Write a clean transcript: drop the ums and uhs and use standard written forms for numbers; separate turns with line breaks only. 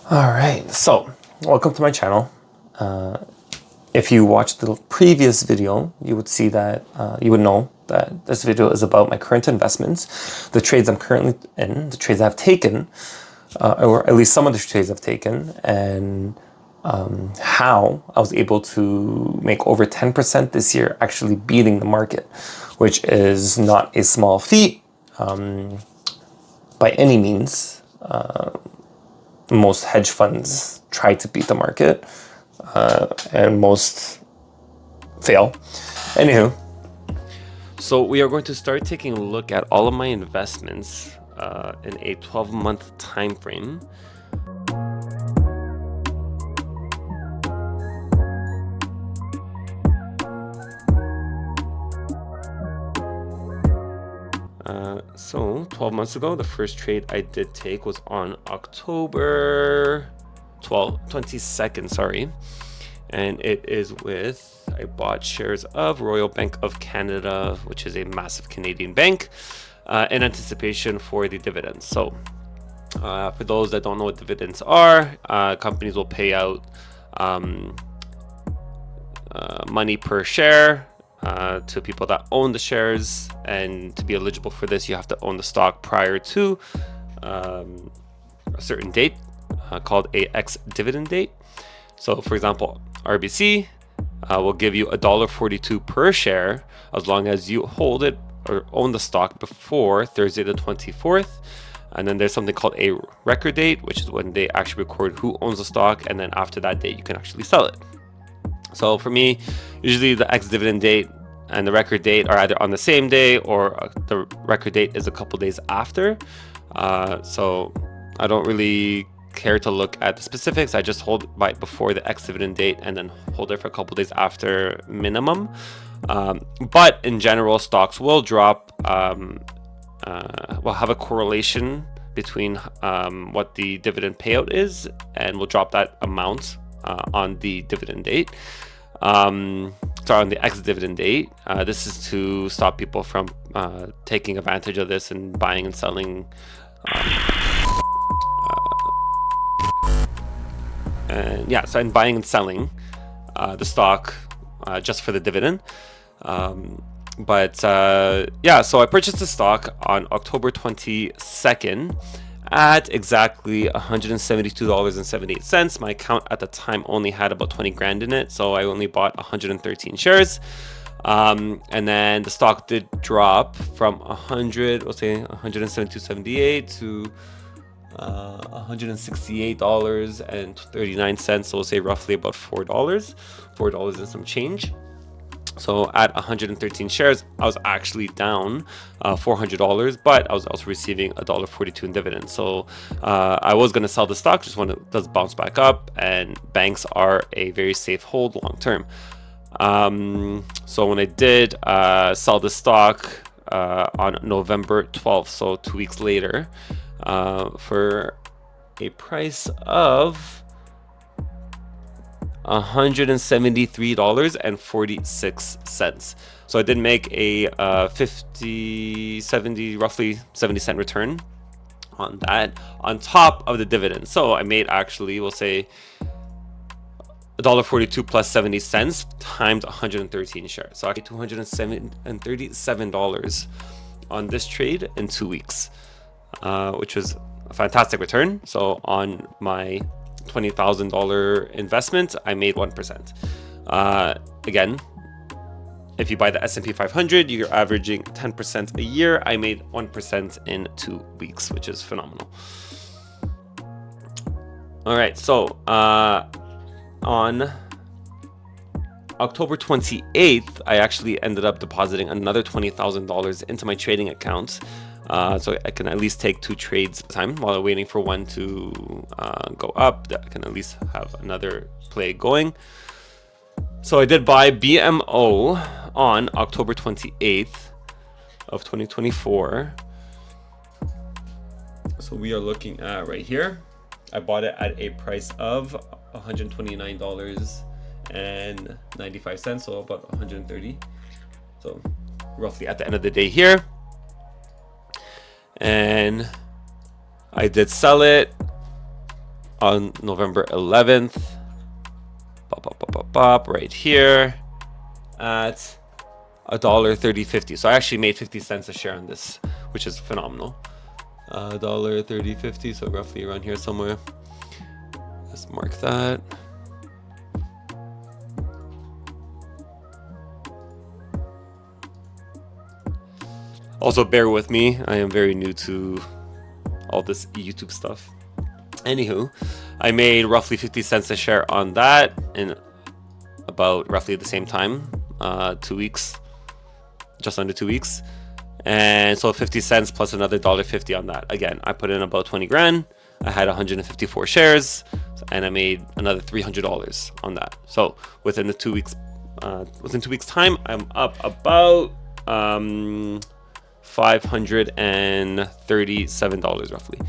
All right, so welcome to my channel. If you watched the previous video, you would see that you would know that this video is about my current investments, the trades I'm currently in, the trades I've taken, or at least some of the trades I've taken, and how I was able to make over 10% this year, actually beating the market, which is not a small feat by any means. Most hedge funds try to beat the market, and most fail. Anywho, so we are going to start taking a look at all of my investments in a 12-month time frame. So 12 months ago, the first trade I did take was on October 22nd, sorry. And it is with, I bought shares of Royal Bank of Canada, which is a massive Canadian bank, in anticipation for the dividends. So for those that don't know what dividends are, companies will pay out money per share to people that own the shares, and to be eligible for this you have to own the stock prior to a certain date called a ex-dividend date. So for example, RBC will give you $1.42 per share as long as you hold it or own the stock before Thursday the 24th. And then there's something called a record date, which is when they actually record who owns the stock, and then after that date you can actually sell it. So for me, usually the ex-dividend date and the record date are either on the same day, or the record date is a couple days after. So I don't really care to look at the specifics. I just hold right before the ex-dividend date and then hold it for a couple days after minimum. But in general, stocks will drop, will have a correlation between what the dividend payout is, and will drop that amount on the dividend date. Sorry, on the ex-dividend date. This is to stop people from taking advantage of this and buying and selling so I'm buying and selling the stock just for the dividend. Yeah, so I purchased the stock on October 22nd at exactly $172.78. My account at the time only had about 20 grand in it, so I only bought 113 shares. And then the stock did drop from 172.78 to $168.39, so we'll say roughly about $4 and some change. So at 113 shares, I was actually down $400, but I was also receiving $1.42 in dividends. So I was going to sell the stock just when it does bounce back up, and banks are a very safe hold long term. So when I did sell the stock on November 12th, so 2 weeks later, for a price of $173.46. So I did make a roughly 70 cent return on that, on top of the dividend. So I made, actually, we'll say $1.42 plus 70 cents times 113 shares. So actually $237 on this trade in 2 weeks, which was a fantastic return. So on my $20,000 investment, I made 1%. Again, if you buy the S&P 500, you're averaging 10% a year. I made 1% in 2 weeks, which is phenomenal. All right, so on October 28th, I actually ended up depositing another $20,000 into my trading account. So I can at least take 2 trades at a time while I'm waiting for one to go up. That I can at least have another play going. So I did buy BMO on October 28th of 2024. So we are looking at right here. I bought it at a price of $129.95, so about 130. So roughly at the end of the day here. And I did sell it on November 11th. Right here at $1.3050. So I actually made 50 cents a share on this, which is phenomenal. $1.3050, so roughly around here somewhere. Let's mark that. Also, bear with me. I am very new to all this YouTube stuff. Anywho, I made roughly 50 cents a share on that in about roughly the same time, 2 weeks, just under 2 weeks. And so 50 cents plus another $1.50 on that. Again, I put in about 20 grand. I had 154 shares and I made another $300 on that. So within 2 weeks time, I'm up about $537 roughly.